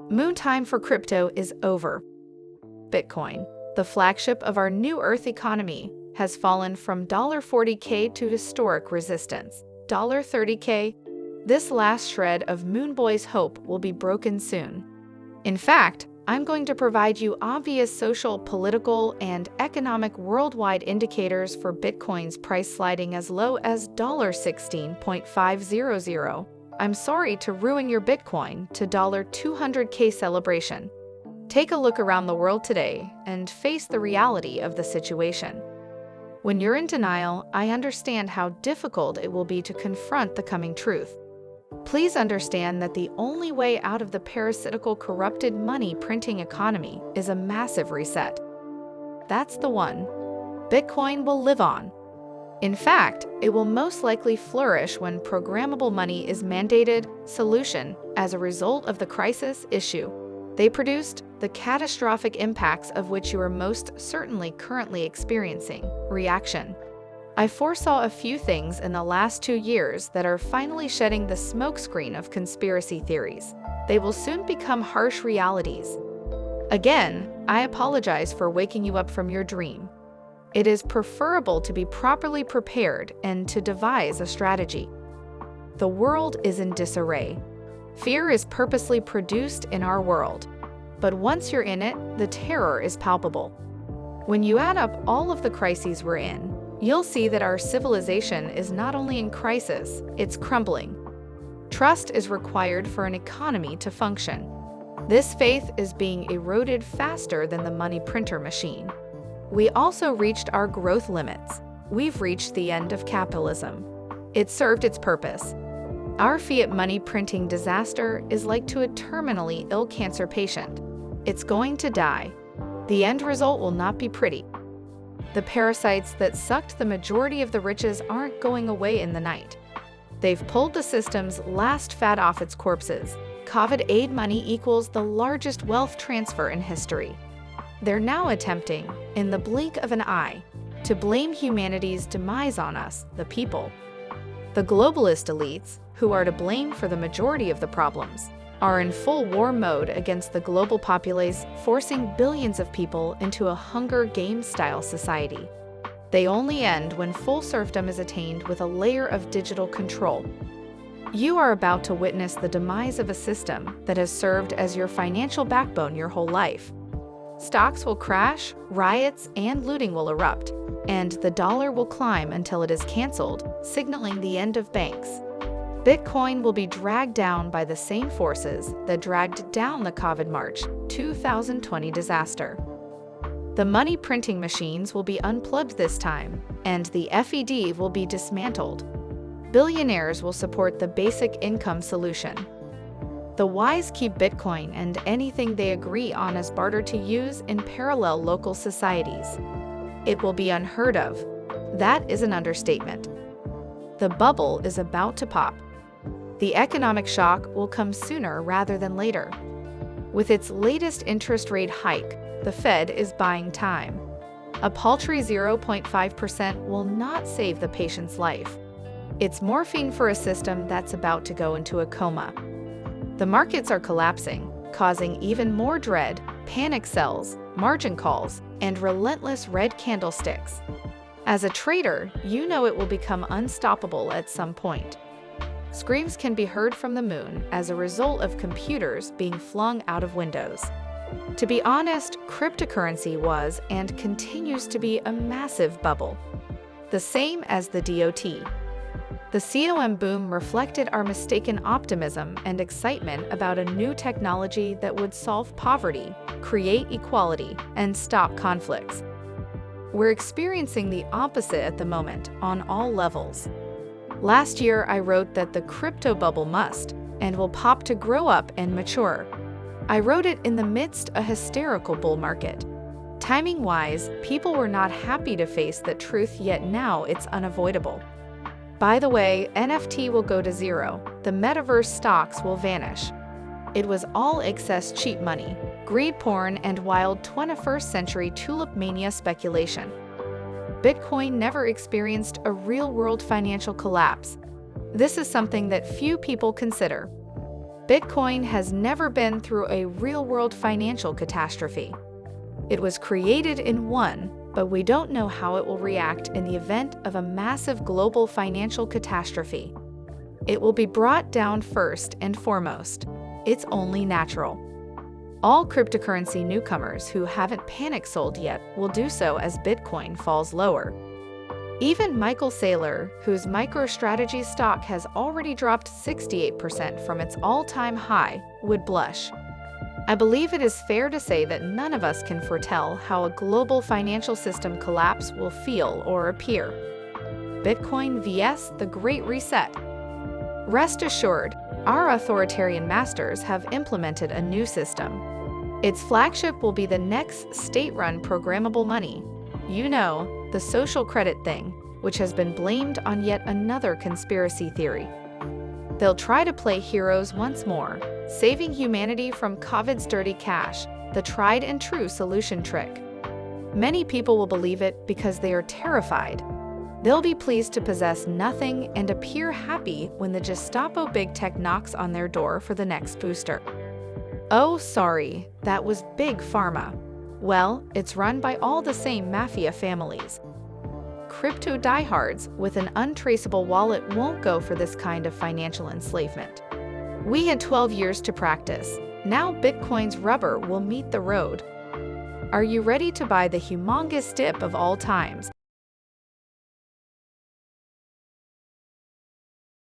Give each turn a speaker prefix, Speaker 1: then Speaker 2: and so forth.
Speaker 1: Moon time for crypto is over. Bitcoin, the flagship of our new Earth economy, has fallen from $40K to historic resistance, $30K. This last shred of Moon Boy's hope will be broken soon. In fact, I'm going to provide you obvious social, political, and economic worldwide indicators for Bitcoin's price sliding as low as $16.500. I'm sorry to ruin your Bitcoin to $200K celebration. Take a look around the world today and face the reality of the situation. When you're in denial, I understand how difficult it will be to confront the coming truth. Please understand that the only way out of the parasitical, corrupted money printing economy is a massive reset. That's the one. Bitcoin will live on. In fact, it will most likely flourish when programmable money is mandated. Solution: as a result of the crisis issue they produced, the catastrophic impacts of which you are most certainly currently experiencing. Reaction: I foresaw a few things in the last 2 years that are finally shedding the smokescreen of conspiracy theories. They will soon become harsh realities. Again, I apologize for waking you up from your dream. It is preferable to be properly prepared and to devise a strategy. The world is in disarray. Fear is purposely produced in our world. But once you're in it, the terror is palpable. When you add up all of the crises we're in, you'll see that our civilization is not only in crisis, it's crumbling. Trust is required for an economy to function. This faith is being eroded faster than the money printer machine. We also reached our growth limits. We've reached the end of capitalism. It served its purpose. Our fiat money printing disaster is like to a terminally ill cancer patient. It's going to die. The end result will not be pretty. The parasites that sucked the majority of the riches aren't going away in the night. They've pulled the system's last fat off its corpses. COVID aid money equals the largest wealth transfer in history. They're now attempting, in the blink of an eye, to blame humanity's demise on us, the people. The globalist elites, who are to blame for the majority of the problems, are in full war mode against the global populace, forcing billions of people into a Hunger Games-style society. They only end when full serfdom is attained with a layer of digital control. You are about to witness the demise of a system that has served as your financial backbone your whole life. Stocks will crash, riots and looting will erupt, and the dollar will climb until it is canceled, signaling the end of banks. Bitcoin will be dragged down by the same forces that dragged down the COVID March 2020 disaster. The money printing machines will be unplugged this time, and the FED will be dismantled. Billionaires will support the basic income solution. The wise keep Bitcoin and anything they agree on as barter to use in parallel local societies. It will be unheard of. That is an understatement. The bubble is about to pop. The economic shock will come sooner rather than later. With its latest interest rate hike, the Fed is buying time. A paltry 0.5% will not save the patient's life. It's morphine for a system that's about to go into a coma. The markets are collapsing, causing even more dread, panic sells, margin calls, and relentless red candlesticks. As a trader, you know it will become unstoppable at some point. Screams can be heard from the moon as a result of computers being flung out of windows. To be honest, cryptocurrency was and continues to be a massive bubble. The same as the DOT. The COM boom reflected our mistaken optimism and excitement about a new technology that would solve poverty, create equality, and stop conflicts. We're experiencing the opposite at the moment on all levels. Last year, I wrote that the crypto bubble must and will pop to grow up and mature. I wrote it in the midst of a hysterical bull market. Timing-wise, people were not happy to face the truth, yet now it's unavoidable. By the way, NFT will go to zero. The metaverse stocks will vanish. It was all excess cheap money, greed porn, and wild 21st century tulip mania speculation. Bitcoin never experienced a real-world financial collapse. This is something that few people consider. Bitcoin has never been through a real-world financial catastrophe. It was created in one, but we don't know how it will react in the event of a massive global financial catastrophe. It will be brought down first and foremost. It's only natural. All cryptocurrency newcomers who haven't panic sold yet will do so as Bitcoin falls lower. Even Michael Saylor, whose MicroStrategy stock has already dropped 68% from its all-time high, would blush. I believe it is fair to say that none of us can foretell how a global financial system collapse will feel or appear. Bitcoin vs. the Great Reset. Rest assured, our authoritarian masters have implemented a new system. Its flagship will be the next state-run programmable money. You know, the social credit thing, which has been blamed on yet another conspiracy theory. They'll try to play heroes once more, saving humanity from COVID's dirty cash, the tried and true solution trick. Many people will believe it because they are terrified. They'll be pleased to possess nothing and appear happy when the Gestapo big tech knocks on their door for the next booster. Oh, sorry, that was Big Pharma. Well, it's run by all the same mafia families. Crypto diehards with an untraceable wallet won't go for this kind of financial enslavement. We had 12 years to practice. Now Bitcoin's rubber will meet the road. Are you ready to buy the humongous dip of all times?